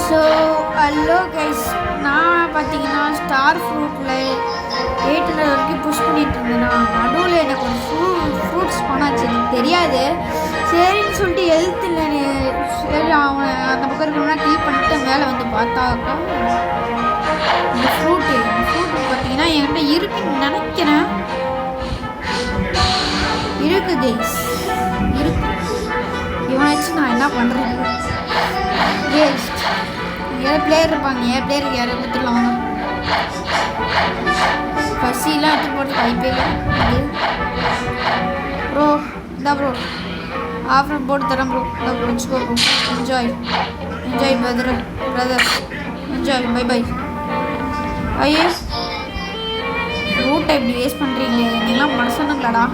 So hello guys, நான் பார்த்தீங்கன்னா star ஃப்ரூட்டில் 800 வரைக்கும் புஷ் பண்ணிட்டு இருந்தேன்னா நடுவில் எனக்கு ஒரு ஃப்ரூட்ஸ் பண்ணாச்சு. எனக்கு தெரியாது, சரின்னு சொல்லிட்டு எழுத்துலன்னு சரி அவனை அந்த பக்கம் இருக்கணும்னா கிளிக் பண்ணிட்டு மேலே வந்து பார்த்தாக்கா இந்த ஃப்ரூட்டு பார்த்தீங்கன்னா என்கிட்ட இருக்குன்னு நினைக்கிறேன். இருக்கு கைஸ், இருக்கு. இவனாச்சு நான் என்ன பண்ணுறது? வேஸ்ட். ஏதாவது பிளேயர் இருப்பாங்க, ஏன் பிளேயருக்கு யாரும் எடுத்துடலாம். பசிலாம் எடுத்து போட்டு வாய்ப்பே இல்லை ப்ரோ. இந்தா ப்ரோ, ஆஃபர் போட்டு தரேன் ப்ரோ. இந்த ப்ரோ வச்சுக்கோ bro. Enjoy brother enjoy. Bye bye. ஐயோ ரூட்டை இப்படி வேஸ்ட் பண்ணுறீங்களே, நீங்களாம் மனசானுங்களாடா.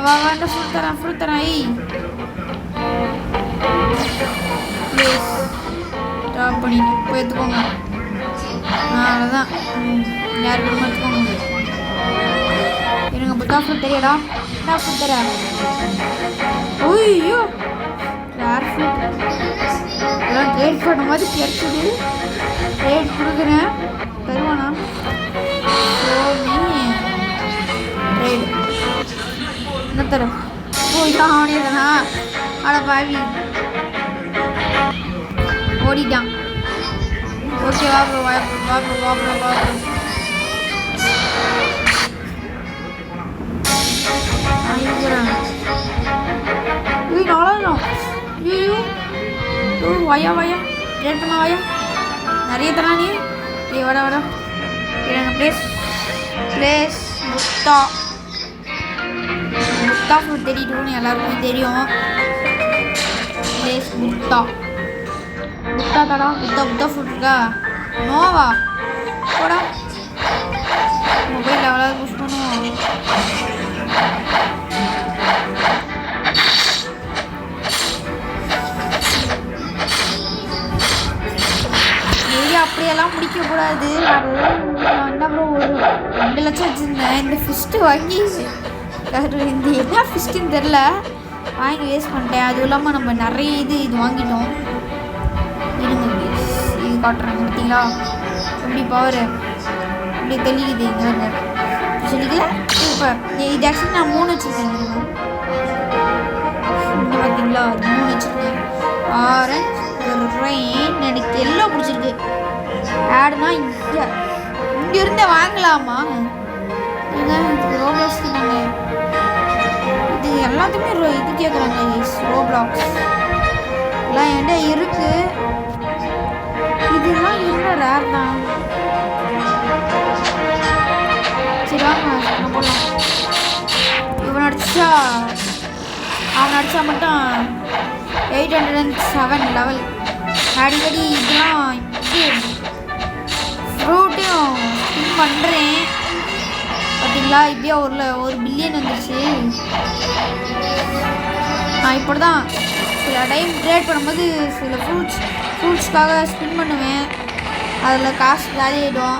வா ஃப்ரூட் தரேன் ஐ ப்ளீஸ். ட்ராப் பண்ணிட்டு போய் எடுத்துக்கோங்க. அவ்வளோதான், யார் கூட எடுத்துக்கோங்க. எனக்கு புத்தா ஃப்ரூட் தெரியாடா. என்ன ஃப்ரூட் தர? ஓய்யோ ரேர் ஃப்ரூட். எல்லாம் ட்ரேட் பண்ண மாதிரி கிடைச்சது. ட்ரேட் கொடுக்குறேன், தருவானா? ட்ரேடு என்ன தரும்? போய்தான் அவனேதானா? அட பாவி, ஓடிட்டான். ஓகே வா ப்ரோ, வா ப்ரோ. வாயா ட்ரேட் பண்ண வாயா, நிறைய தரானே. வட பிளேஸ் முத்தா ஃப்ரூட் தெரியும்னு எல்லாருக்குமே தெரியும். பிளேஸ் முத்தா தடா. முத்தா ஃப்ரூட் இருக்கா? நோவா போடா. மொபைல் எவ்வளோ புஷ் பண்ணுவோம். அப்படியெல்லாம் முடிக்கக்கூடாது. என்ன ப்ரோ, ஒரு 2 லட்சம் வச்சுருந்தேன். இந்த ஃபிஸ்ட்டு வாங்கி இந்த என்ன ஃபிஸ்ட்டுன்னு தெரில, வாங்கி வேஸ்ட் பண்ணிட்டேன். அதுவும் இல்லாமல் நம்ம நிறைய இது வாங்கிட்டோம். இருங்க இது காட்டுறேன், பார்த்தீங்களா இப்படி பவர் இப்படி தெளிக்குது. இங்கே சொல்லிக்கல. இப்போ இது ஆக்சுவலி நான் 3 வச்சுருக்கேன். இங்கே பார்த்தீங்களா, 3 வச்சுருக்கேன். ஆரஞ்ச் ரெயின், எனக்கு எல்லாம் பிடிச்சிருக்கு. ஆடுனா இங்கேருந்தே வாங்கலாமா? இதுக்கு ரோப்ளாக்ஸ் தாங்க, இது எல்லாத்துக்குமே இது கேட்குறாங்க. ரோப்ளாக்ஸ் எல்லாம் என்கிட்ட இருக்கு. இதெல்லாம் இருந்தால் ரேர் தான். சரி வாங்க நம்ம போடலாம். அவன் அடித்தா மட்டும் 807 லெவல். அடிக்கடி இதெல்லாம் ஃப்ரூட்டையும் ஸ்பின் பண்ணுறேன். பார்த்தீங்களா, இப்படியே ஒரு பில்லியன் வந்துருச்சு. நான் இப்படி தான் சில டைம் ட்ரேட் பண்ணும்போது சில ஃப்ரூட்ஸ்க்காக ஸ்பின் பண்ணுவேன். அதில் காசு காலி ஆகிடும்.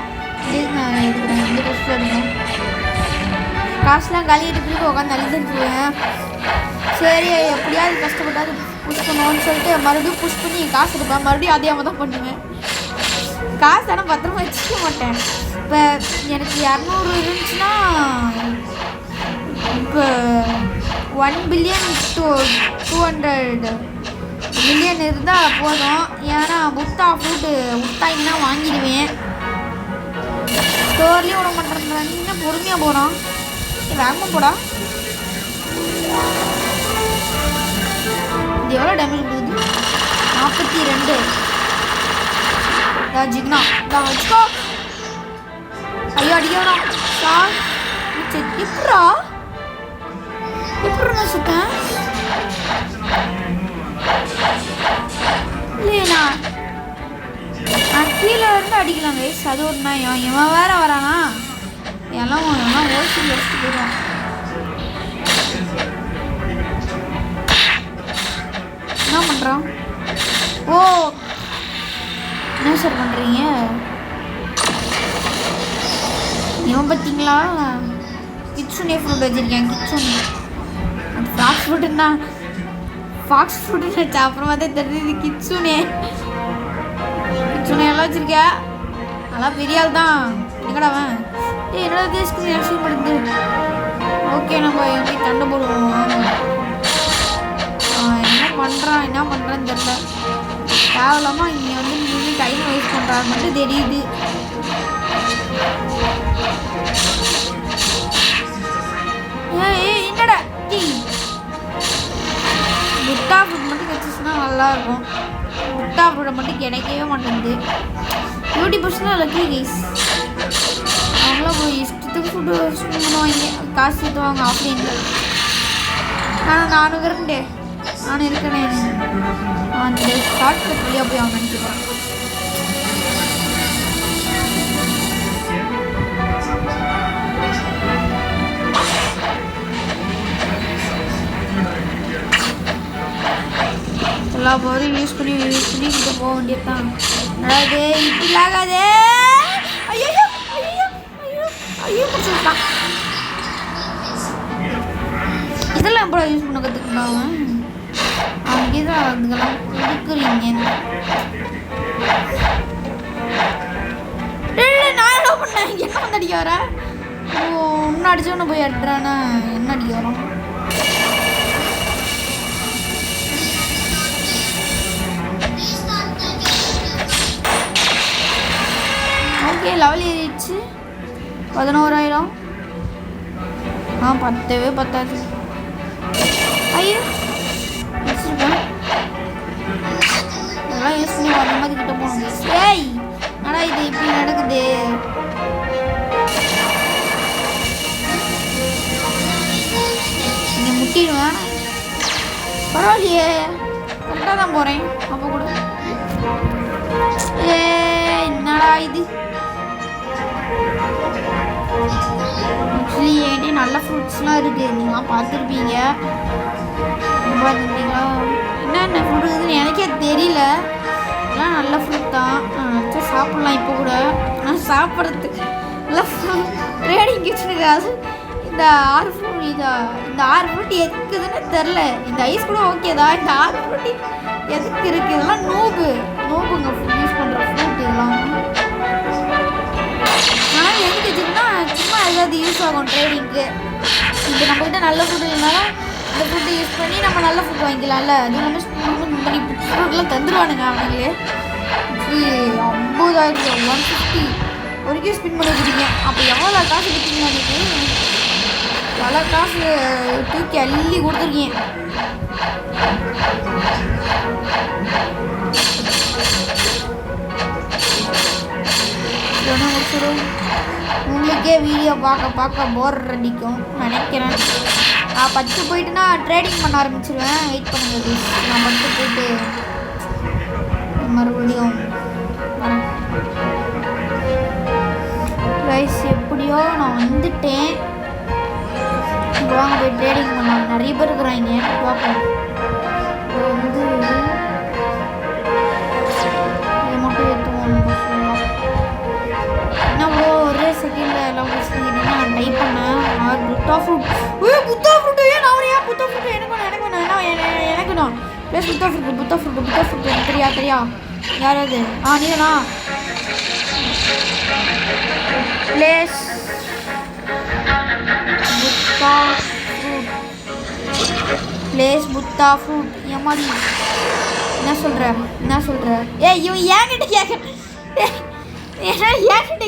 நான் எடுக்கிறேன், இந்த டெஸ்ட்டில் எடுக்கணும். காசுலாம் காலி ஆகிட்டு உட்காந்து அழுதுருக்குவேன். சரி எப்படியாவது கஷ்டப்பட்டாது புஷ் பண்ணுவோன்னு சொல்லிட்டு மறுபடியும் புஷ் பண்ணி காசு எடுப்பேன். மறுபடியும் அதே மாதிரி தான் பண்ணுவேன். காசு ஆனால் பத்திரமா வச்சுக்க மாட்டேன். இப்போ எனக்கு 200 இருந்துச்சுன்னா இப்போ 1 பில்லியன் 200 மில்லியன் இருந்தால் போதும். ஏன்னா முத்தா ஃப்ரூட்டாங்கன்னா வாங்கிடுவேன். ஸ்டோர்லேயும் விட மாட்டேன். இன்னும் பொறுமையாக போகிறான். வேகமாக போடா. இது எவ்வளோ டேமேஜ் கொடுக்குது? 42. ஜிக்னா வச்சுக்கோ. ஐயோ அடிக்கணும் சார். எப்படா நான் சுத்தேன் இல்லையா? நான் கீழே இருந்து அடிக்கலாம் கைஸ். அது ஒரு நாயம். இவன் வேற வரானா? எல்லாம் ஓசி வச்சுட்டு போயிடுவான். என்ன பண்ணுறான்? ஓ என்ன சார் பண்ணுறீங்க? இவன் பார்த்தீங்களா, கிட்சுனே ஃப்ரூட் வச்சுருக்கேன். கிட்சுனே ஃபாஸ்ட் ஃபுட்டுன்னா ஃபாக்ஸ் ஃப்ரூட் அப்புறமா தான் தெரியுது கிட்ஸுனே எல்லாம் வச்சிருக்கா நல்லா பெரிய ஆள் தான் எங்கடா அவன் என்னடா தேசத்துக்கு எலெக்ஷன் பண்ணுது ஓகே நம்ம எப்படி தண்டை போடுவோம் என்ன பண்ணுறான்னு தெரியல தேவையில்லாமல் இங்கே வந்து நின்று டைம் வேஸ்ட் பண்ணுறாரு மட்டும் தெரியுது என்னடா புட்டா ஃப்ரூட் மட்டும் கிடச்சிச்சுன்னா நல்லாயிருக்கும் புட்டா ஃப்ரூட்டை மட்டும் கிடைக்கவே மாட்டேங்குது 20% லக்கி கைஸ் அவங்களாம் போய் இஷ்டத்துக்கு ஃபுட்டு பண்ணுவாங்க காசு சுற்றுவாங்க அப்படின்னு ஆனால் நானும் இருக்கேன் நான் இருக்கேனே அந்த ஷார்ட்கட் வழியாக போய் அவன் நினைக்கிறேன் எல்லா பவரையும் யூஸ் பண்ணி கிட்ட போக வேண்டியது தான் அதாவது இப்படி ஆகாதே ஐயோ ஐயோ ஐயோ ஐயோ பிடிச்சிருக்கான் இதெல்லாம் எப்போ யூஸ் பண்ண கற்றுக்கணும் அவங்க தான் அதுக்கெல்லாம் கொடுக்குறீங்க நான் என்ன பண்ணேன் என்ன வந்து அடிக்க வர ஒன்று அடிச்சவன போய் அட்டுறானா என்ன அடிக்க வரோம் ஓகே லெவல் ஏறிடுச்சு 11,000 பத்தவே பத்தாது ஐயோ வச்சுருக்கேன் இதெல்லாம் யூஸ் பண்ணி வர மாதிரி கிட்ட போகணும் ஏய் ஆனால் இது இப்படி நடக்குது இங்கே முட்டிடுவேன் பரவாயில்லையே கரெக்டாக தான் போகிறேன் அப்போ கூட என்னடா இது ஆக்சுவலி என்கிட்ட நல்ல ஃப்ரூட்ஸ்லாம் இருக்குது நீங்களாம் பார்த்துருப்பீங்க பார்த்துருப்பீங்களா என்னென்ன ஃப்ரூட் இருக்குதுன்னு எனக்கே தெரியல எல்லாம் நல்ல ஃப்ரூட் தான் சரி சாப்பிட்லாம் இப்போ கூட நான் சாப்பிட்றதுக்கு நல்லா ட்ரேடிங் கிச்சனுக்கு அது இந்த 6 ஃப்ரூட் இந்த 6 ஃப்ரூட் எதுக்குதுன்னு தெரில இந்த ஐஸ் கூட ஓகே தான் இந்த 6 ஃப்ரூட் எதுக்கு இருக்குது இதெல்லாம் நோபுங்க யூஸ் பண்ணுற ஃப்ரூட் இதெல்லாம் ஆனால் எதுக்கு வச்சுருக்குன்னா சும்மா ஏதாவது யூஸ் ஆகும் ட்ரேடிங்க்கு இப்போ நம்மக்கிட்ட நல்ல ஃபுட்டு இல்லைனாலும் இந்த ஃபுட்டு யூஸ் பண்ணி நம்ம நல்ல ஃபுட் வாங்கிக்கலாம்ல அது இல்லாமல் முன்னாடி ஃப்ரூட்லாம் தந்துடுவானுங்க அவங்களே 50,000 150 வரைக்கும் ஸ்பின் பண்ணி வச்சுருக்கீங்க அப்போ எவ்வளோ காசு கொடுத்தீங்க எனக்கு பல காசு தூக்கி அள்ளி கொடுத்துருக்கீங்க முடிச்சிடும் உங்களுக்கே வீடியோ பார்க்க போர் அடிக்கும் நினைக்கிறேன் நான் 10 போயிட்டுனா ட்ரேடிங் பண்ண ஆரம்பிச்சிடுவேன் வெயிட் பண்ணுங்க நான் 10 போயிட்டு மறுபடியும் வரேன் கைஸ் எப்படியோ நான் வந்துட்டேன் வாங்க போய் ட்ரேடிங் பண்ணலாம் நிறைய பேர் இருக்கிறாங்க பார்ப்போம் வந்து இதை மட்டும் எடுத்துவோம் என்ன ப்ரோ ஒரே செகண்டில் எல்லாம் முடிச்சுக்கிட்டீங்கன்னா நான் டைப் பண்ணேன் புத்தா ஃப்ரூட் புத்தா ஃப்ரூட்டு நான் புத்தா ஃப்ரூட்டு எனக்கு நான் ப்ளஸ் புத்தா ஃப்ரூட் எனக்கு தெரியா யாராவது நீங்களா ப்ளேஸ் புத்தா ஃப்ரூட் ஏமாடி என்ன சொல்கிற ஏய் இவன் ஏன்கிட்ட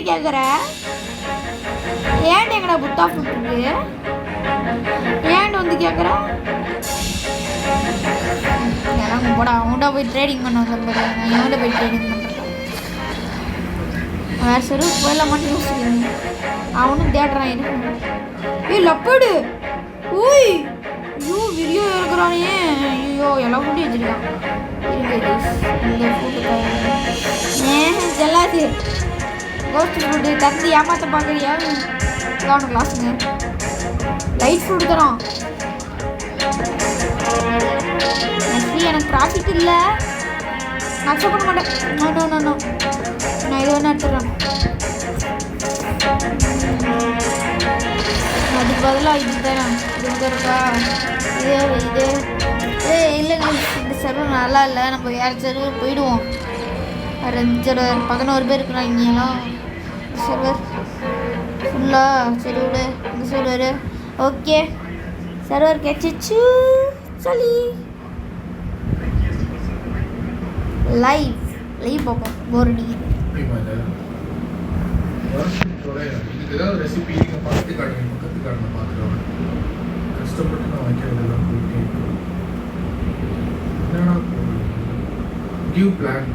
கேட்குற ஏன்ட்டு எங்கடா புத்தா ஃப்ரூட் இருக்கு ஏன்ட்டு வந்து கேட்குற எனக்கு போடா அவன்கிட்ட போய் ட்ரேடிங் பண்ண வந்துருப்பாரு நான் எவன்கிட்ட போய் ட்ரேடிங் பண்ணுறேன் வேறு சரி போயிடலாம் மட்டும் யோசிக்கிறேன் அவனும் தேடுறான் எனக்கு லப்படு ஊய் ஐயோ வீடியோ இருக்கிறானே ஐயோ எல்லாம் ஃபுட்டு வச்சுருக்கான் இந்த ஃபுட்டு செல்லாது கோஸ்ட் ஃபுட்டு தந்து ஏமாற்ற பார்க்குறியா அவனு கிளாஸுங்க லைட் ஃபுட்டு தரான் ஆக்சுவலி எனக்கு ப்ராஃபிட் இல்லை நான் அக்செப்ட் பண்ண மாட்டேன் நோ நான் இதை வேணா எடுத்துடுறேன் அதுக்கு பதிலாக இது தரேன் இது இருக்கா இது இல்லைங்க சர்வர் நல்லா இல்லை, நம்ம வேறு சர்வர் போயிடுவோம். வேறு சர்வர் 11 பேர் இருக்கிறாங்க இங்கெல்லாம் சர்வர் ஃபுல்லாக. சரி விடு இந்த சர்வர். ஓகே சர்வர் கிடச்சிச்சு. சரி லைவ் பார்ப்போம். போர் அடிக்குது. இதுக்கு ஏதாவது ரெசிபி நீங்கள் பார்த்து காட்டுங்க, பக்கத்து காட்டுங்க பார்க்குறவங்க கஷ்டப்பட்டு நான் வைக்கிறதெல்லாம் போயிட்டே இருக்கோம். என்னன்னா நியூ பிளான்ட்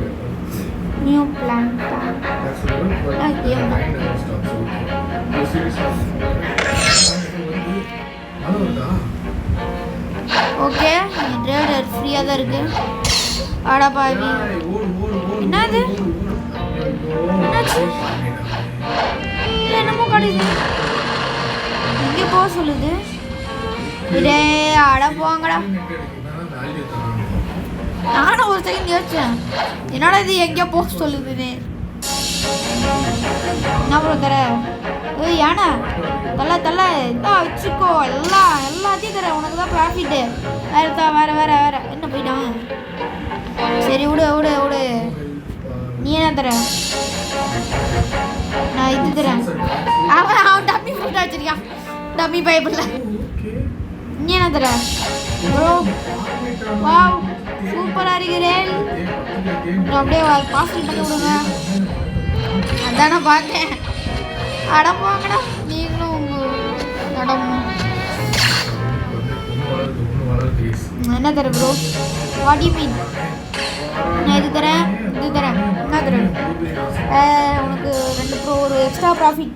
ஓகே ட்ரேடர் ஃப்ரீயாக தான் இருக்கு. ஆடா பாவி என்னது என்னாச்சு? என்னமோ கிடையாது, எங்கே போக சொல்லுது? இதே அட போங்கடா. நானும் ஒரு செகண்ட் யோசிச்சேன், என்னடா இது எங்கேயோ போக சொல்லுதுன்னு. என்ன ப்ரோ தர? ஏய் யானை தள்ள இதான் வச்சுக்கோ, எல்லாத்தையும் தர, உனக்கு தான் ப்ராஃபிட்டு. வேற என்ன போயிட்டான்? சரி விடு. நீ என்ன தர? நான் இது தரேன். அவன் டம்மி ஃப்ரூட் வச்சிருக்கான், டம்மி பைபிளில். நீ என்ன தர ப்ரோ? வாவ் சூப்பராக இருக்கிறேன். அப்படியே பாஸ்டிங் பண்ணி விடுங்க. அதான் நான் பார்த்தேன். அடம் வாங்கடா நீங்களும் உங்கள் அடம். என்ன தர ப்ரோ? What you mean? நான் இது தரேன். என்ன தரேன்? உனக்கு 2 ப்ரோ ஒரு எக்ஸ்ட்ரா ப்ராஃபிட்.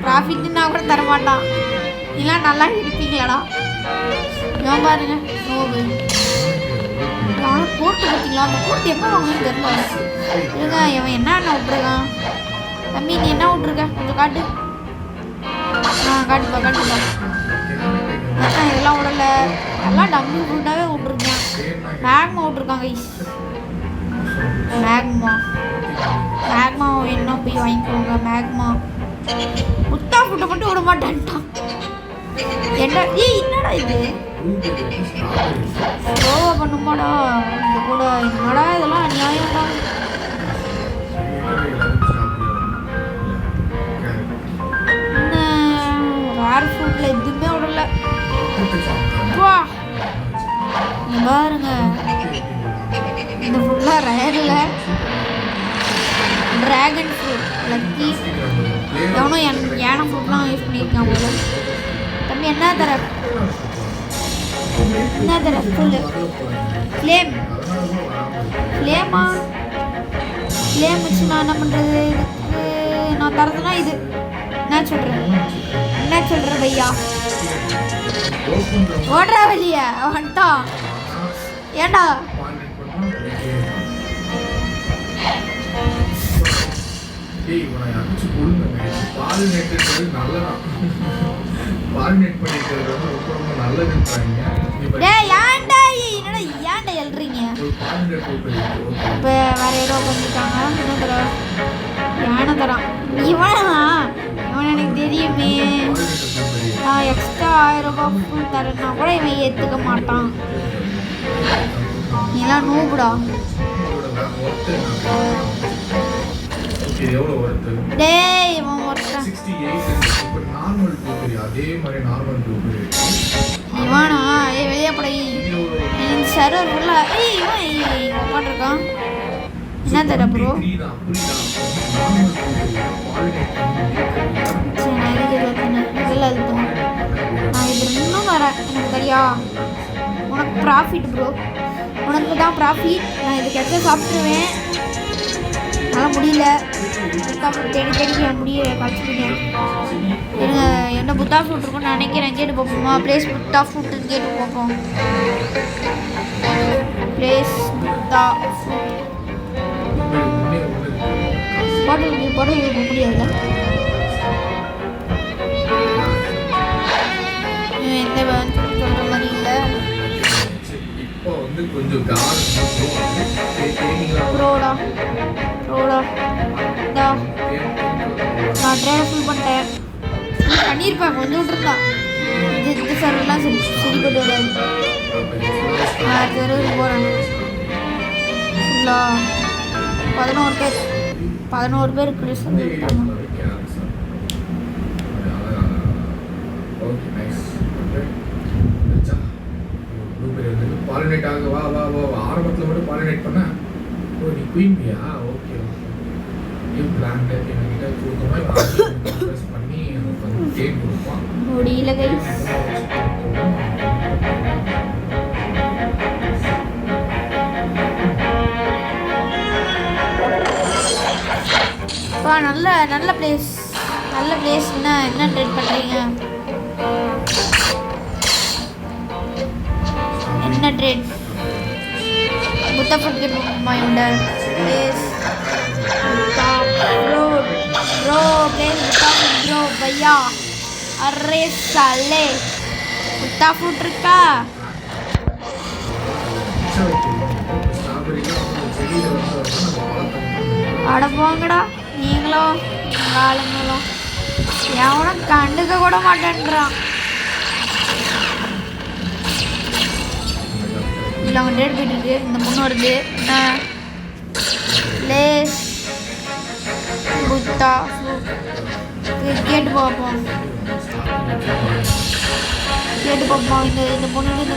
ப்ராஃபிட்னா கூட தரமாட்டான். இதெல்லாம் நல்லா இருப்பீங்களாடா? ஏன் பாருங்க நோவு கோட்டு பார்த்தீங்களா? அந்த கோட்டு எப்போ வாங்கணும்னு தெரியல. இல்லைங்க இவன் என்ன விட்ருக்கான்? தம்பி நீ என்ன விட்ருக்க? கொஞ்சம் காட்டு. காட்டுப்பா. இதெல்லாம் விடல, எல்லாம் டம்மி ஃபுட்டாகவே விட்ருக்கேன். மேக்மா விட்ருக்காங்க. மேக்மா என்ன போய் வாங்கிக்கோங்க. மேக்மா முத்தா ஃபுட்டை மட்டும் விட மாட்டேன்ட்டான். என்னடா இது? ஸ்லோவா பண்ணுமாடா இது கூட? என்னடா இதெல்லாம் அநியாயம்டா. ரேர் ஃபுட்டில் எதுவுமே விடல. வா பாருங்க, இந்த ஃபுல்லாக ரேரில் ட்ராகன் ஃப்ரூட் லக்கி. எவனோ யானை ஃப்ரூட்லாம் யூஸ் பண்ணியிருக்கான் போல. தம்பி என்ன தர சொல்லு. ஃப்ளேமா வச்சு நான் என்ன பண்ணுறது? இதுக்கு நான் தரதுனா இது என்ன சொல்கிற பையா? ஓடுற வழிய வந்துட்டான். ஏண்டா ஏன்டா எழுறீங்க? இப்போ வேற ஏதோ பண்ணிட்டாங்க. யானை தரான். இவனா எனக்கு தெரியுமே. நான் எக்ஸ்ட்ரா 1000 ரூபாய் ஃபுல் தரேன்னா கூட இவன் ஏற்றுக்க மாட்டான். நீலாம் நூபுடா. டேய் இவன் ஒருத்தன் இவனா? வெளியே படை சர்வர் ஃபுல்லாக. இவன் உட்காந்துருக்கான். என்ன தர ப்ரோ? சரி நான் இதெல்லாம் நான் இது இன்னும் வரேன். எனக்கு தெரியா? உனக்கு ப்ராஃபிட் ப்ரோ, உனக்கு தான் ப்ராஃபிட். நான் இதுக்கு எச்சா சாப்பிட்ருவேன். அதெல்லாம் முடியல. தேடி முடிய கழிச்சுக்கிட்டேன். என்ன புத்தா ஃப்ரூட் இருக்குன்னு நினைக்கிறேன். கேட்டு பார்ப்போமா? ப்ளேஸ் புத்தா ஃப்ரூட்டுன்னு கேட்டு பார்ப்போம். ப்ளேஸ் புத்தா ஃப்ரூட் பாட்டு இருக்க முடியாதுல்ல. எந்த சொல்கிற மாதிரி இல்லை. ரோடா நான் ட்ரெயின் ஃபுல் பண்ணிட்டேன். பண்ணியிருப்பேன் கொஞ்சம் விட்டுருந்தான். இது சர்வெல்லாம் சரி போட்டு விடாது. தெருவுக்கு போகிறேன். இல்லை 11 பேர் கிறிஸ் வந்துட்டாங்க. பாலினேட் ஆக வா வா வா ஆரம்பத்தில் மட்டும் பாலினேட் பண்ண ஓ நீ குயின்பியா ஓகே ஓகே பிளான்ட் என்கிட்ட கொடுக்கணும் பண்ணி தேன் கொடுப்பான் முடியல கைஸ். நல்ல பிளேஸ் என்ன ட்ரெட் பண்ணுறீங்க? என்ன ட்ரெட் முத்தா ஃப்ரூட் உண்ட प्लेस मुत्ता फ्रूट ब्रो प्लेस मुत्ता फ्रूट ब्रो भैया. अरे साले मुत्ता फ्रूट இருக்கா? அட போங்கடா நீங்களும் ஆளுங்களும். எவனும் கண்டுக்க கூட மாட்டேன்றான். இல்லை அவங்க டேட் போயிட்டு இருக்கு. இந்த பொண்ணு வருது. என்ன லேஸ் புத்தா கேட்டு பார்ப்போம். இந்த பொண்ணு இந்த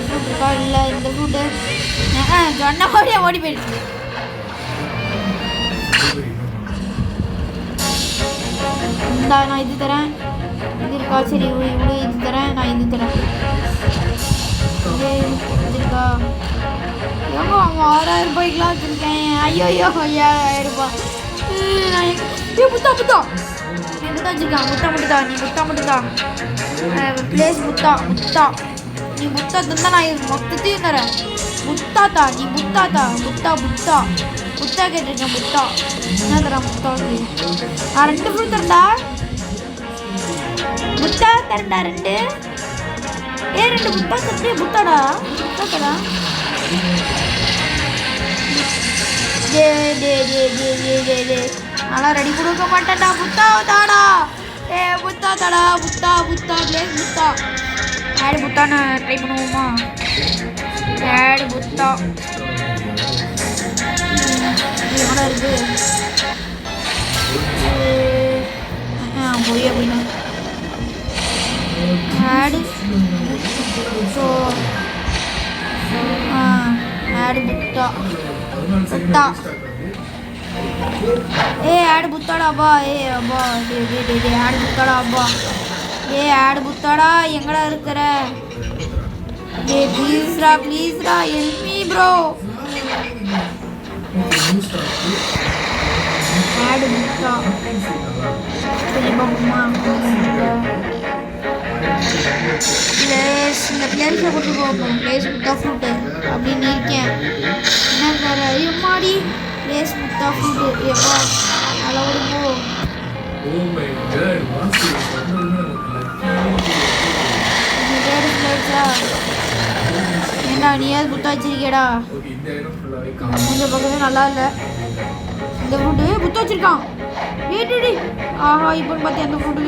ஃப்ரூட் இருக்கா? இல்லை இந்த ஃப்ரூட்டு சொன்ன மாதிரியே ஓடி போயிடுச்சு. இந்தா நான் இது தரேன். இது இருக்கா? சரி இவ்வளோ இது தரேன். நான் இது தரேன். இது இருக்கா? ஏங்க அவன் 6000 ரூபாய்க்குலாம் வச்சுருக்கேன். ஐயோ 5000 ரூபாய். புத்தா நீ புத்தா வச்சுருக்கான். முட்டா மட்டும்தா பிளேஸ் முத்தா நீ முத்தா தந்தா நான் மொத்தத்தையும் தரேன். முத்தாத்தா நீ முத்தா கேட்டிருக்கேன். முத்தா என்ன தரேன்? முத்தாவுக்கு நான் 2 ஃப்ரூட் தரேன்டா. முத்தா தரேன்டா 2. 2 முத்தா தரே. முத்தாடா நல்லா ரெடி கொடுக்க மாட்டேன்டா. முத்தா தாடா. முத்தா தாடா. முத்தா பிளேஸ் முத்தா ஆடு முத்தான்னு ட்ரை பண்ணுவோமா? ஆடு முத்தா எவ்வளோ இருக்கு? போய் அப்படின்னா ஆடு ஆடு முத்தா ஆடு புத்தாடா அப்பா. அப்பா ஆடு புத்தாடா அப்பா. ஆடு புத்தாடா எங்கடா இருக்கிற? ப்ளீஸ்ரா ஹெல்ப் மீ ப்ரோ. ஆடு புத்தா சரி பாப்போமா? இந்த பிளேஸில் போட்டு போப்போம். பிளேஸ் முத்தா ஃப்ரூட்டு அப்படின்னு இருக்கேன். என்ன சார்? ஐயோமாடி பிளேஸ் முத்தா ஃப்ரூட்டு எப்போ அளவுடுமோ? ஏண்டா நீயாவது புத்தா வச்சிருக்கேடா? இந்த பக்கமே நல்லா இல்லை. இந்த ஃப்ரூட்டு புத்தா வச்சிருக்கான். ஏடி ஆஹா இப்போன்னு பார்த்து அந்த ஃப்ரூட்டு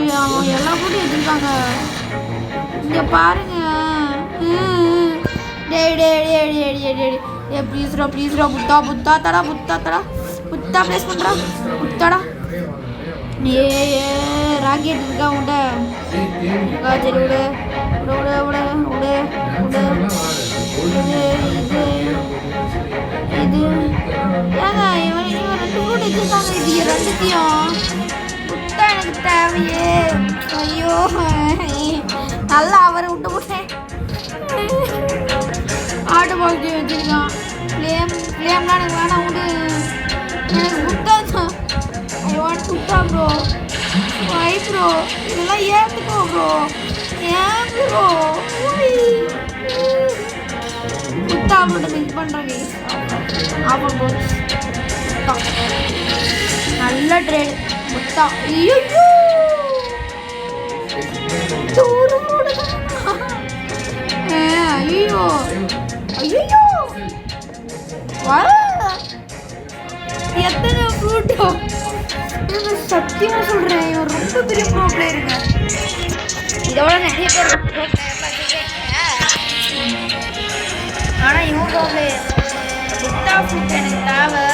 எல்லா ஃப்ரூட்டும் வச்சுருக்காங்க. இங்கே பாருங்க. ப்ளீஸ்ரா புத்தா தடா. புத்தா பிளேஸ் பண்ணுறா. புத்தாடா ராக்கெட் இருக்கா உண்ட? சரி விடு. இது ஏங்க இவன் 2 ஃப்ரூட் வச்சுருக்காங்க. இது 2த்தையும் புத்தா எனக்கு தேவையே. ஐயோ நல்லா அவரை விட்டு போட்டேன். ஆட்டு பால்ட்டி வச்சுருக்கான். ஃப்ளேம்லாம் எனக்கு வேணாம் விடு. எனக்கு புத்தா தான். I want Buddha bro. Why bro இதெல்லாம் ஏற்றுக்கோ ப்ரோ. ஏன் ப்ரோ புத்தா மட்டும் மிஸ் பண்ணுறேங்க. ஆமாம் ப்ரோ புத்தா நல்ல ட்ரேடு புத்தா. ஐயோ ஐயோ எத்தனை ஃப்ரூட்டோ சத்தியமாக சொல்கிறேன். இவன் ரொம்ப பெரிய ப்ரோ பிளேயருங்க. இதோட நிறைய பேர் ஆனால் இவங்க ப்ராப்ளம். புத்தா ஃப்ரூட் எனக்கு தேவை.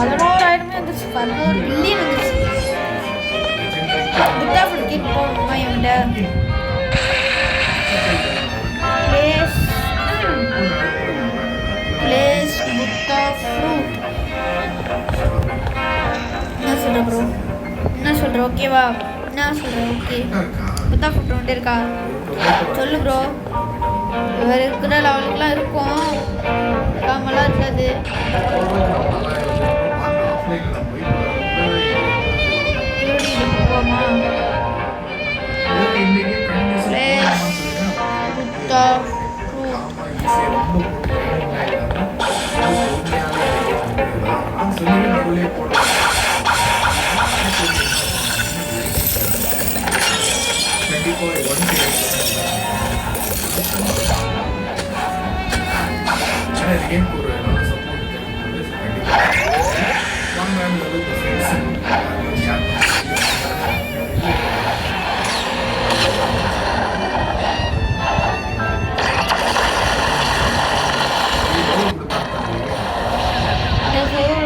11,000 வந்துச்சு, 11 பில்லியன் வந்துச்சு. புத்தா ஃப்ரூட் கேட்டு போகணுமா என்கிட்ட? Place Buddha fruit. என்ன சொல்ற ப்ரோ? என்ன சொல்ற? ஓகேவா? என்ன சொல்ற? ஓகே. புத்தா ஃப்ரூட் ஒன்று இருக்கா? சொல்லு ப்ரோ. இவர் இருக்கிற லெவலுக்குலாம் இருக்கும், இருக்காமலாம் இருக்காது. போமா புத்தா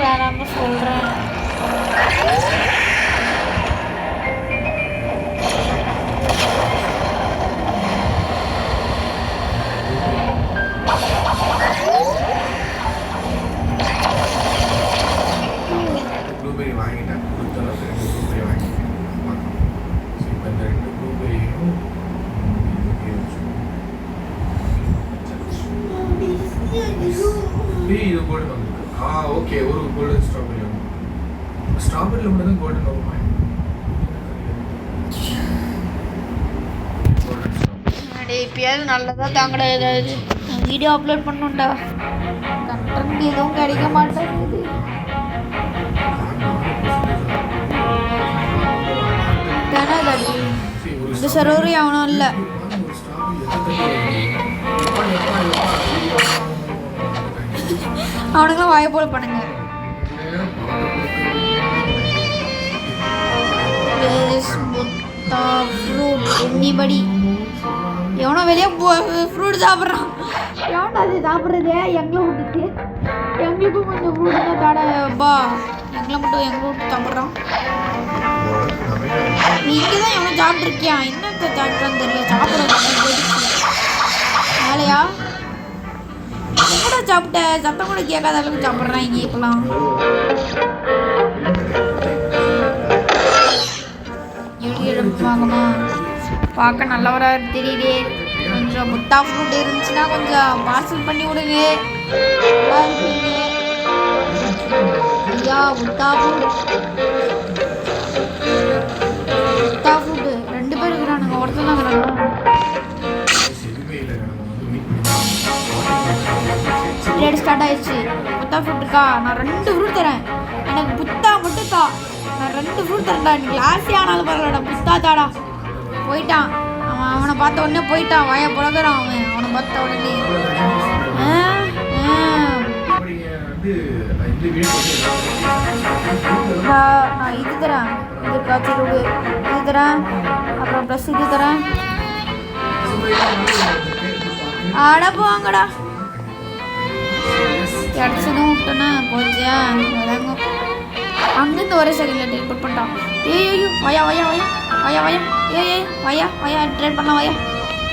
வேணாம்னு சொல்கிறேன். ப்ளூபெரி வாங்கிட்டேன், கொடுத்த 2 ப்ளூபெரி வாங்கிட்டேன். இப்போ இந்த 2 ப்ளூபெரியும் இது கோல்டன் வந்துருக்கு. ஓகே, ஒரு கோல்டன் ஸ்ட்ராபெரி வரும். ஸ்ட்ராபெரியில் மட்டும் தான் கோல்டன் வருமா? இப்பயாவது நல்லதாக தாங்கடா. ஏதாவது வீடியோ அப்லோட் பண்ணுண்டா, கண்டென்ட் எதுவும் கிடைக்க மாட்டேங்குது. தானே இந்த சரோரி அவனும் இல்லை. அவனுங்க வாய போல பண்ணுங்க. எனிபடி எவனோ வெளியே ஃப்ரூட் சாப்பிட்றான். எவனோ அது சாப்பிட்றதே எங்களை விட்டுட்டு எங்களுக்கும் கொஞ்சம் ஃப்ரூட் தான் தாடாப்பா. எங்களை மட்டும் எங்களை விட்டு சாப்பிட்றான். நீ இங்கே தான் எவனோ சாப்பிட்ருக்கியா? என்னத்தை சாப்பிட்றான்னு தெரியல. சாப்பிட்றது வேலையா? கூட சாப்பிட்ட சத்தம் கூட கேட்காத அளவுக்கு சாப்பிட்றான் இங்கே இப்பெல்லாம். பார்க்கமா பார்க்க நல்லவராக தெரியுதே. கொஞ்சம் புத்தா ஃப்ரூட் இருந்துச்சுன்னா கொஞ்சம் பார்சல் பண்ணி விடுங்க, நல்லா இருப்பீங்க. ஐயா புத்தா ஃப்ரூட், புத்தா ஃப்ரூட் 2 பேர் இருக்கிறானுங்க, ஒருத்தர் தான் இருக்கிறாங்க. ரேட் ஸ்டார்ட் ஆயிடுச்சு. புத்தா ஃப்ரூட் இருக்கா? நான் 2 ஃப்ரூட் தரேன். எனக்கு புத்தா மட்டும் தா. நான் 2 ஃப்ரூட் தரேன்டா. நீ கிளாஸே ஆனாலும் பரவாயில்லடா, புத்தா தாடா. போயிட்டான் அவன். அவனை பார்த்த உடனே போயிட்டான். வாயை புழகிறான் அவன். அவனை பார்த்த உடனே நான் இது தரேன், இது காய்ச்சி விடு, இது தரேன், அப்புறம் ப்ளஸ் இது தரேன். ஆட போவாங்கடா. கிடச்சதும் விட்டோன்னா போச்சியா விளங்கும். அங்கேருந்து ஒரே செகண்டில் டெலிபோர்ட் பண்ணிட்டான். ஐயோ வயா வயா வயா வயா வயா ஏய் வயா வயா ட்ரேட் பண்ணலாம் வயா.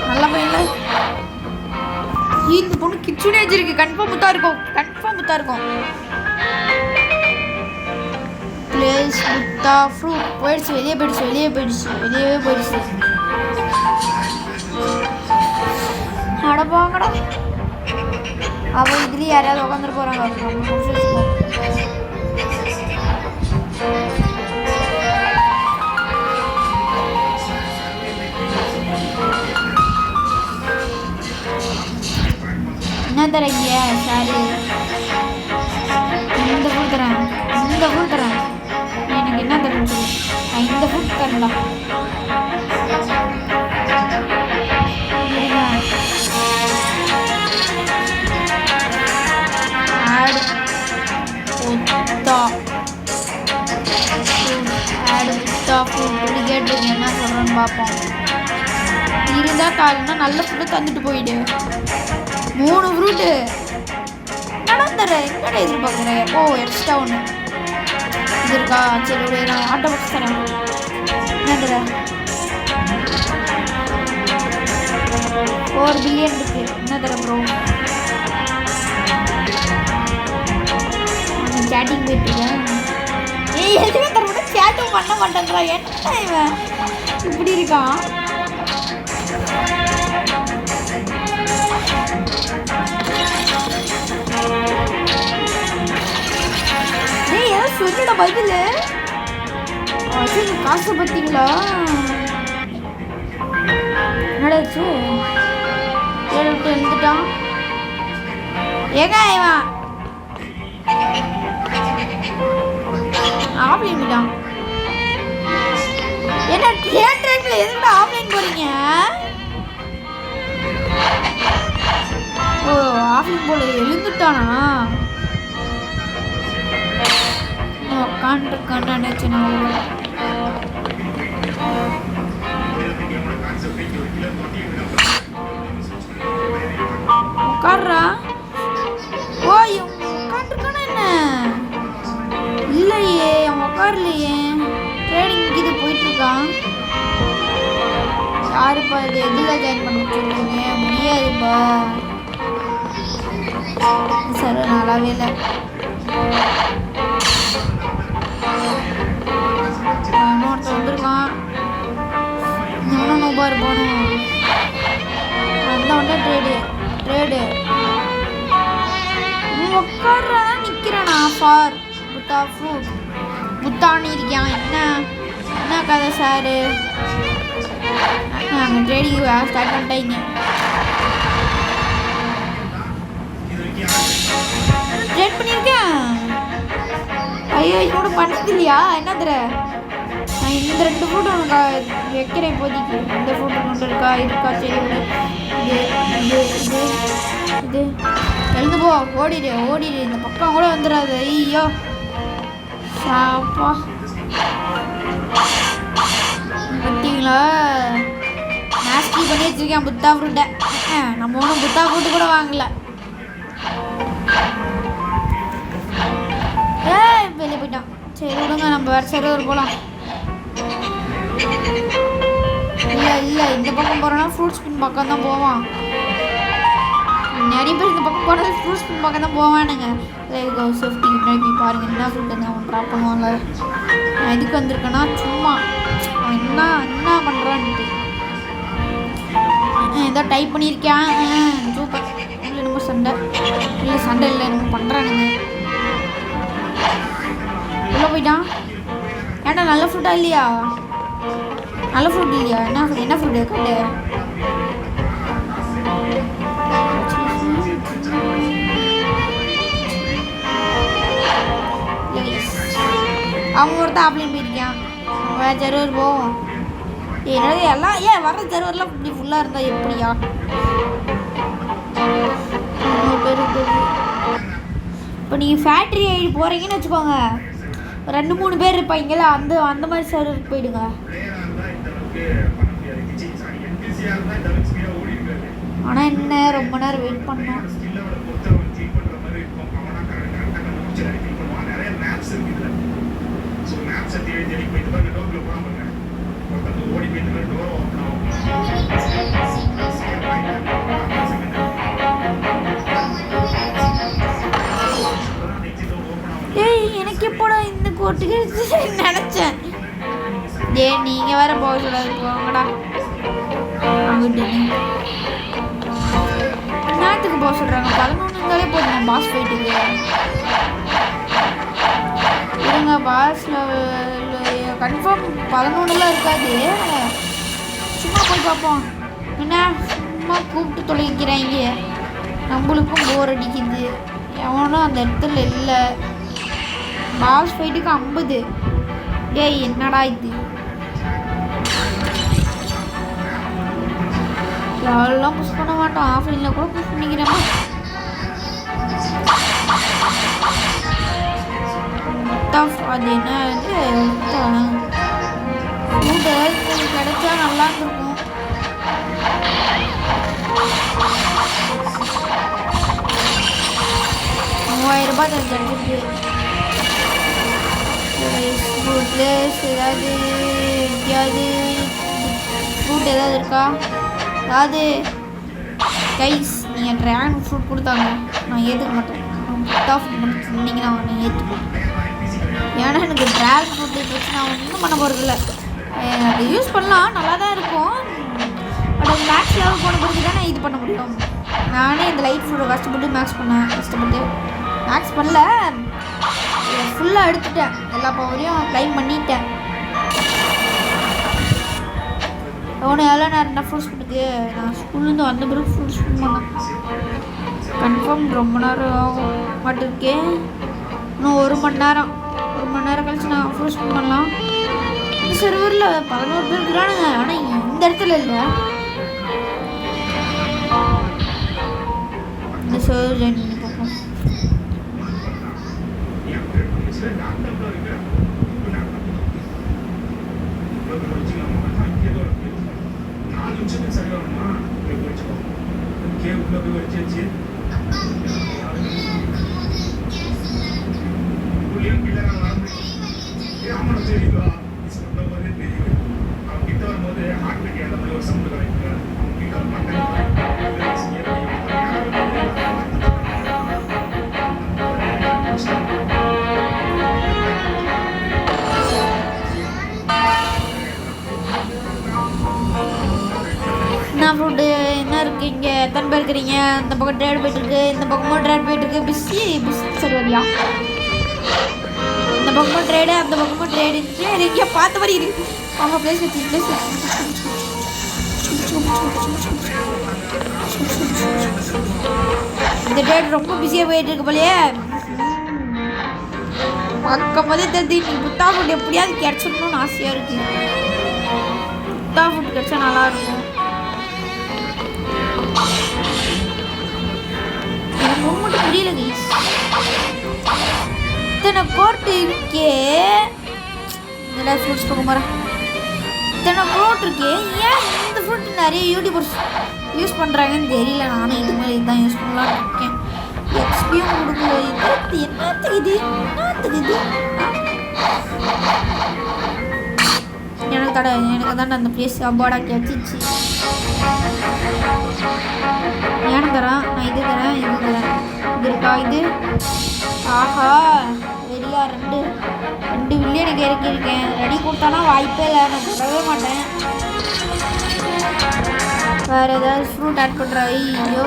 நல்லா பையன்ல. இந்த பொண்ணு கிச்சனே வச்சிருக்கு. கன்ஃபார்ம் புத்தா இருக்கும், கன்ஃபார்ம் புத்தா இருக்கும். பிளேஸ் புத்தா ஃப்ரூட் போயிடுச்சு, வெளியே போயிடுச்சு, வெளியே போயிடுச்சு, வெளியவே போயிடுச்சு. அடப்பாங்கடா. அவள் இதுலேயே யாரையாவது உட்காந்துட்டு போகிறாங்க. என்ன தரீங்க? சாரி, இந்த ஃபுட் தரேன், இந்த ஃபுட் தரேன். எனக்கு என்ன தரேன்னு சொல்லு. நான் இந்த ஃபுட் தரேன்டா. ஆட் புத்தா ஆட் புத்தா ஃபுட் கேட்டிருக்கேன். என்ன சொல்கிறேன்னு பார்ப்போம். இருந்தால் காலையில் நல்ல ஃபுட்டு தந்துட்டு போயிடு. 3 ஃப்ரூட்டு வேற என்னடா எதிர்பார்க்குறேன். ஓ எக்ஸ்ட்ரா ஒன்று இது இருக்கா? சரி விடு, நான் ஆட்டோ பாக்ஸ் தரேன். என்ன தர 4 பில்லியன் இருக்கு. என்ன தர ப்ரோ? சேட்டிங் போயிட்டுருக்கேன். ஏய் எதுவுமே தர கூட சேட்டும் பண்ண மாட்டேங்கிறா. என்ன இவன் இப்படி இருக்கான்? ஏய் ஏதோ சொல்லிட பதில் காசு பார்த்தீங்களா? என்னடாச்சு? ஏழு விட்டு எழுந்துட்டான். ஏங்க இவன் ஆஃப்லைன் விட்டான். என்ன ட்ரெயின் டைம்ல எதுக்கு ஆஃப்லைன் போறீங்க? ஓ ஆஃப்லைன் போல எழுந்துட்டானா? உட்காந்துருக்கான்னு நினைச்சேன். உட்கார்றா. ஓ உட்காந்துருக்கானா என்ன? இல்லையே அவன் உட்காரலையே. ட்ரேடிங் இது போயிட்டுருக்கான். யாருப்பா இது? எதில் ஜாயின் பண்ண சொல்லுங்க? முடியாதுப்பா சார், நல்லாவே இல்லை. இன்னொருத்த வந்துருக்கான். இன்னும் நோபார் போகணும். அந்த உடனே ட்ரேடு உட்கார்றதான் நிற்கிறானா? ஃபார் புத்தா ஃப்ரூட் புத்தானி இருக்கான். என்ன கதை சாரு? நாங்கள் ட்ரேடிங் ஸ்டார்ட் பண்ணிட்டாங்க. ட்ரேட் பண்ணியிருக்கேன். ஐயோ இன்னொன்று பண்ணது இல்லையா? என்ன தர? நான் இந்த 2 ஃப்ரூட் உனக்கு வைக்கிறேன் இப்போதைக்கு. இந்த ஃப்ரூட் கொண்டு இருக்கா? சரி விடு. இது எழுந்து போ. ஓடிடு. இந்த பக்கம் கூட வந்துடாது. ஐயோ சாப்பா பார்த்தீங்களா? நாஸ்டி பண்ணி வச்சிருக்கேன் புத்தா ஃப்ரூட்டை. நம்ம ஒன்றும் புத்தா ஃப்ரூட்டு கூட வாங்கல. வெளியே போயிட்டான். சரி விடுங்க, நம்ம வேறு சர்வர் போகலாம். இல்லை இந்த பக்கம் போகிறோன்னா ஃப்ரூட் ஸ்பின் பக்கம் தான் போவான். நிறைய பேர் இந்த பக்கம் போகிறது ஃப்ரூட் ஸ்பின் பக்கம் தான் போவானுங்க. சேஃப்டிக்கு முன்னாடி போய் பாருங்கள் என்ன ஃப்ரூட் வந்து அவன் ட்ராப் பண்ணுவாங்க. நான் இதுக்கு வந்திருக்கேன்னா சும்மா அவன் என்ன பண்ணுறான்ட்டு ஏதோ டைப் பண்ணியிருக்கேன். சூப்பர். இல்லை நம்ம சண்டை இல்லை நம்ம பண்ணுறானுங்க. உள்ளே போயிட்டான். ஏன்டா நல்ல ஃப்ரூட்டா இல்லையா? நல்ல ஃப்ரூட் இல்லையா? என்ன ஃப்ரூட்டு கட்டு? அவன் ஒருத்தன் ஆப்லைன் போயிருக்கான். வேறு சர்வர் போவோம். என்னது எல்லாம் வர்ற சர்வர்லாம் இப்படி ஃபுல்லாக இருந்தால் எப்படியா? இப்போ நீங்கள் ஃபேக்ட்ரி ஐடி போகிறீங்கன்னு வச்சுக்கோங்க, 2-3 பேர் இருப்பாங்களா, அந்த மாதிரி சர்வருக்கு போயிடுங்க. ஆனால் என்ன ரொம்ப நேரம் வெயிட் பண்ணோம். ஏய் எனக்கு எப்போடா இந்த கோட்டுக்கு நினச்சேன். நீங்கள் வேற போக சொல்லாது. போங்கடா அங்கிட்டு. நேரத்துக்கு போக சொல்கிறாங்க. 11 போதும் பாஸ் போயிட்டுது. இருங்க பாஸில் கன்ஃபார்ம் 11 இருக்காது. சும்மா போய் பார்ப்போம். என்ன சும்மா கூப்பிட்டு தொலைக்கிறாங்க. நம்மளுக்கும் போர் அடிக்குது. எவனும் அந்த இடத்துல இல்லை. பாஸ் ஃபைட்டுக்கு 50. ஏய் என்னடா இது? யாரெல்லாம் புஷ் பண்ண மாட்டோம். ஆஃப்லைனில் கூட புஷ் பண்ணிக்கிறேன். அது என்ன இது கிடைச்சா நல்லா இருக்கும். ரூபாய் தெரிஞ்சிருக்கு. ஃப்ரூட்லெஸ் ஏதாவது எங்கேயாவது ஃப்ரூட் ஏதாவது இருக்கா? அதாவது கைஸ் நீங்கள் ட்ராகன் ஃப்ரூட் கொடுத்தாங்க நான் ஏற்றுக்க மாட்டேன். டாப் பண்ணிங்கன்னா நான் ஏற்றுப்பேன். ஏன்னா எனக்கு ட்ராகன் ஃப்ரூட் இருந்துச்சு நான் ஒன்றும் பண்ண போகிறதில்ல. அதை யூஸ் பண்ணலாம், நல்லா தான் இருக்கும். பட் அது மேக்ஸ் லெவல் போன பிறகு தான் நான் இது பண்ண முடியும். நானே இந்த லைட் ஃப்ரூட்டை கஷ்டப்பட்டு கஷ்டப்பட்டு மேக்ஸ் பண்ணல, ஃபுல்லாக எடுத்துட்டேன். எல்லா பவரையும் க்ளைம் பண்ணிட்டேன். எவ்வளோ நேரம் ஃப்ரூட்ஸ் பண்ணுது. நான் ஸ்கூல்லேருந்து வந்த பிறகு ஃப்ரூட்ஸ் பண்ணேன். கன்ஃபார்ம் ரொம்ப நேரம் ஆகும் மாட்டிருக்கேன். இன்னும் ஒரு மணி நேரம் கழிச்சு நான் ஃப்ரூட்ஸ் பண்ணலாம். இந்த சர்வரில் 11 பேர் இருக்கிறானுங்க, ஆனால் இந்த இடத்துல இல்லை. இந்த சர்வர் ஜாயின் பார்ப்போம். என்ன ஃப்ரூட்டு என்ன இருக்குது இங்கே? எத்தனை பேர் இருக்கிறீங்க? இந்த பக்கம் ட்ரேட் போயிட்டுருக்கு, இந்த பக்கமும் ட்ரேட் போயிட்டுருக்கு. பிஸி சரியா? இந்த பக்கமும் ட்ரேடு, அந்த பக்கமும் ட்ரேடு. ட்ரேடு எங்கேயா பார்த்த மாதிரி இருக்கு. அவங்க பிளேஸ் வச்சு இந்த ட்ரேட் ரொம்ப பிஸியாக போயிட்டு இருக்கு போலையே. பார்க்கும் போதே தெரிஞ்சு நீ புத்தா ஃபுட் எப்படியாவது கிடச்சிடணும்னு ஆசையாக இருக்குது. புத்தா ஃபுட் கிடச்சா நல்லாயிருக்கும். எனக்கு மட்டும் புரியல கைஸ். இத்தனை கோர்ட்டு இருக்கே, இந்த ஃப்ரூட்ஸ் பார்க்க போகிறேன். இத்தனை கோர்ட் இருக்கே, ஏன் இந்த ஃப்ரூட் நிறைய யூடியூபர்ஸ் யூஸ் பண்ணுறாங்கன்னு தெரியல. நானும் இது மாதிரி இதுதான் யூஸ் பண்ணலான்னு இருக்கேன். எக்ஸ்பியும் கொடுக்கல. இது என்னத்துக்கு எனக்கு தான் அந்த பிளேஸ் அபார்டாக்கி வச்சிச்சு. ஏன்னு தரேன், நான் இது தரேன் இது இருக்கா? இது ஆஹா வெறியா ரெண்டு வில்லு எனக்கு இறக்கியிருக்கேன். ரெடி கொடுத்தானா வாய்ப்பே இல்லை, நான் சொல்லவே மாட்டேன். வேறு ஏதாவது ஃப்ரூட் ஆட் பண்ணுற? ஐயோ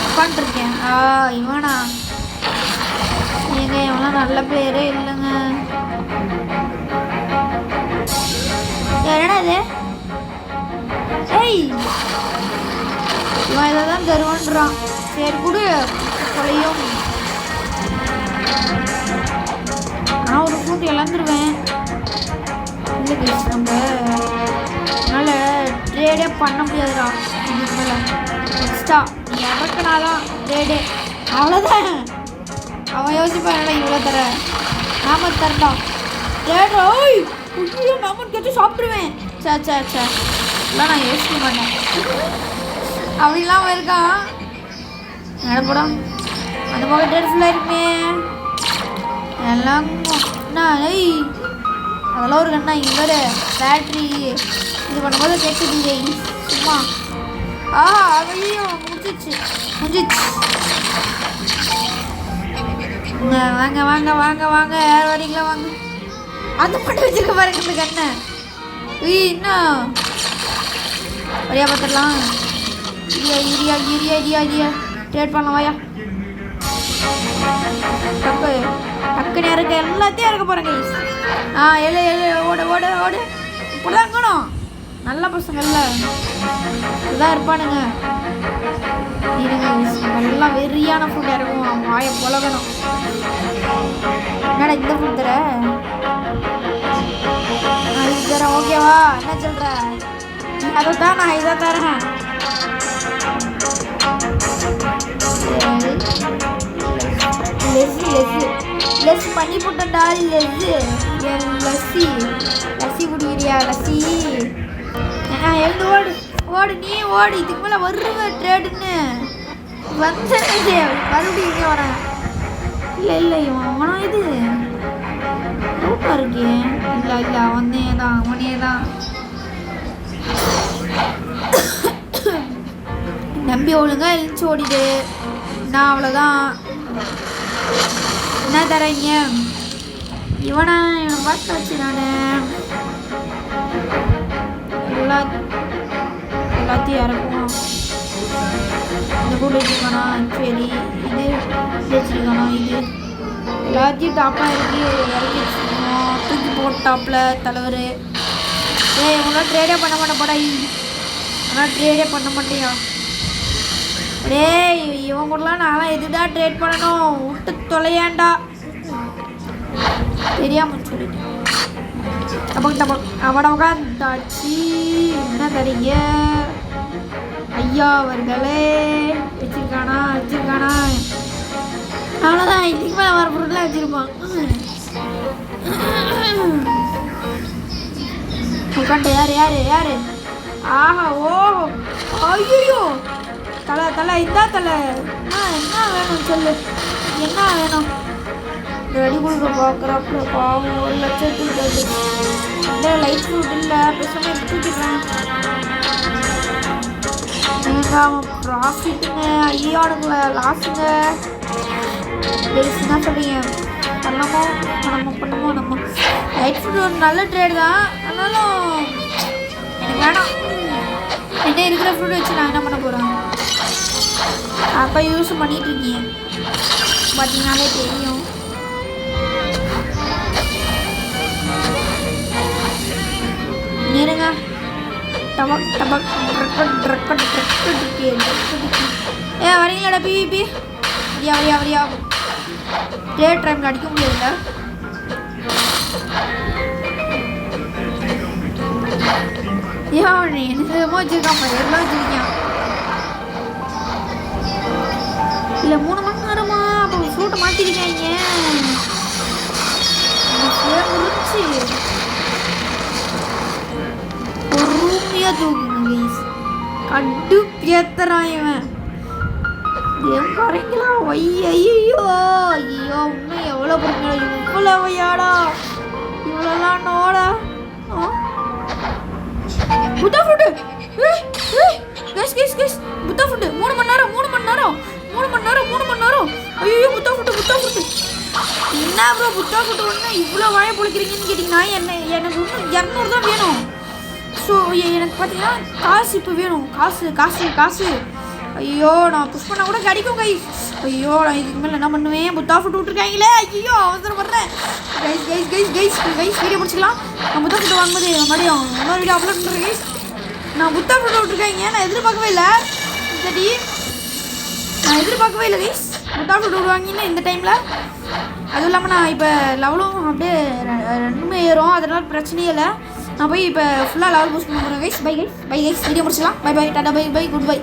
உட்காந்துருக்கேன். இவனா ஏங்க, இவெல்லாம் நல்ல பேரே இல்லைங்க. என்னடா இது? ஏய் இவன் இதை தான் தருவான்றான். சரி கொடு கொலையும். நான் ஒரு ஃப்ரூட் இழந்துருவேன். இல்லை கைஸ், நம்ம அதனால் ட்ரேடே பண்ண முடியாதுடா. இதுக்கு மேலே எக்ஸ்ட்ரா நீ இறக்குனாதான் ட்ரேடே. அவ்வளோதான். அவன் யோசிப்பான் இவ்வளோ தர நாம தரண்டா ட்ரேட். ஓய் ஐயோ நாம கேட்டு சாப்பிடுவேன். சே இதெல்லாம் நான் யோசிக்க மாட்டேன். அப்படிலாம் இருக்கான் நடப்படம். அந்த பக்கம் ட்ரேட் ஃபுல்லாக இருக்குமே எல்லாம். ஏய் அதெல்லாம் ஒரு கண்ணா இங்கே வேறு பேட்ரி இது பண்ணும்போது கேட்குது சும்மா. அவையும் முடிஞ்சிச்சு. வாங்க வாங்க வாங்க வாங்க யார் வரீங்களா வாங்க. அந்த மட்டும் வச்சிருக்க பாருங்க இந்த கண்ணை. இன்னும் வரியா பார்த்துடலாம். இரியா ட்ரேட் பண்ணலாம் வாயா. டக்குன்னு இறக்க எல்லாத்தையும் இறக்க போகிறேங்க. எழு ஓடு இப்படிதான் இருக்கணும். நல்ல பசங்கள்ல இதுதான் இருப்பானுங்க. நல்லா வெறியான ஃபுட் இறக்கும். அவன் வாயை புலகணும். என்னடா இந்த ஃபுட் தர? இது தரேன் ஓகேவா? என்ன சொல்கிற? அதை தான் நான் இதை தரேன். லெஸ் பண்ணி போட்டா லஸ்ஸி குடிக்கிறியா? லஸ்ஸி எழுந்து ஓடு நீ ஓடு. இதுக்கு மேலே வருவ ட்ரேடுன்னு வந்துடுறே மறுபடியும் இங்கே வரேன். இல்லை இவன் அவனா இது டவுட்டாக இருக்கே. இல்லை அவனே தான் நம்பி ஒழுங்கா எழுச்சி ஓடிடு. நான் அவ்வளோதான். என்ன தரீங்க இவனை பார்த்து வச்சு நான் எல்லாத்தையும் இறக்குவோம். இந்த கூட வச்சுருக்கானா சரி, இது வச்சுருக்கானா இது எல்லாத்தையும் டாப்பாக இறக்கி வச்சுருக்கோம். தூக்கி போட்டு டாப்பில் தலைவர். இவங்களாம் ட்ரேடே பண்ண மாட்டேன் போடா. ஆனால் ட்ரேடே பண்ண மாட்டேயா? டேய் இவன் கூடலாம் நான்லாம் எதுடா ட்ரேட் பண்ணணும்? விட்டு தொலையாண்டா தெரியாம சொல்லிட்டேன். அவனை உட்காந்தாச்சு. என்ன தரீங்க ஐயா அவர்களே? வச்சிருக்கானா அவ்வளோதான். இதுக்கு மேலே வர பொருள்லாம் வச்சிருப்பான். உட்காந்து யாரு ஆஹா ஓ ஐயோ தலை இந்தா தலை. என்ன வேணும் சொல்லு, என்ன வேணும்? ரெடி கொடுக்க பார்க்குறப்ப பாவம் 1 லட்சத்துக்கு இல்லை லைட் ஃப்ரூட் இல்லை பேசாமல் எடுத்துக்கிறேன். ஏங்க அவன் ப்ராஃபிட்டுங்க ஐயானுங்கள லாஸுங்க. என்ன சொல்றீங்க? பண்ணமோ நம்ம லைட் ஃப்ரூட் ஒரு நல்ல ட்ரேட் தான். ஆனாலும் எனக்கு வேணாம். என்ன இருக்கிற ஃப்ரூட் வச்சு நான் என்ன பண்ண போகிறேன்? அப்போ யூஸ் பண்ணிட்டு இருக்கீங்க பார்த்தீங்கன்னாலே தெரியும். இருங்க டபக் வரீங்களாடா பிவிபி? வரியா ட்ரேட் டைமில் அடிக்க முடியாதுல்ல. என்னமோ வச்சுருக்கான் எல்லாம் வச்சுருக்கான். இல்லை 3 மணி நேரமா? அப்போ ஃப்ரூட்டை மாற்றிருக்காங்க. முடிச்சு பொறுமையாக தூக்குங்க கைஸ். கட்டு பேத்துறான் இவன். குறைங்களா ஐயோ இன்னும் எவ்வளோ பொறுமையா இவ்வளோ வையாடா இவ்வளோலாம் நோடா. புத்தா ஃப்ரூட்டு கைஸ் புத்தா ஃப்ரூட்டு 3 மணி நேரம் ஐயோ புத்தா ஃப்ரூட்டு. என்ன ப்ரோ புத்தா ஃப்ரூட்டு ஒன்று இவ்வளோ வாயை பொழிக்கிறீங்கன்னு கேட்டிங்கன்னா எனக்கு இன்னும் 200 தான் வேணும். ஸோ எனக்கு பார்த்தீங்கன்னா காசு இப்போ வேணும். காசு ஐயோ நான் புஷ் பண்ணால் கூட கிடைக்கும் கைஸ். ஐயோ நான் இதுக்கு மேலே என்ன பண்ணுவேன்? புத்தா ஃப்ரூட் விட்டுருக்காங்களே. ஐயோ அவசரப்படுறேன் கைஸ் வீடியோ முடிச்சுக்கலாம். நான் புத்தா ஃப்ரூட் வாங்கும்போது மறுபடியும் இன்னொரு வீடியோ அப்லோட் பண்ணுறேன் கைஸ். நான் புத்தா ஃப்ரூட் விட்டுருக்காங்க. நான் எதிர்பார்க்கவே இல்லை கைஸ். புத்தா ஃப்ரூட் விடுவாங்கன்னு இந்த டைமில். அதுவும் இல்லாமல் நான் இப்போ லெவலும் அப்படியே 2மே ஏறும். அதனால் பிரச்சனையே இல்லை. நான் போய் இப்போ ஃபுல்லாக லெவல் பூஸ்ட் பண்ண போகிறேன் கைஸ். பை கைஸ் வீடியோ முடிச்சுக்கலாம். பை டாடா பை குட் பை.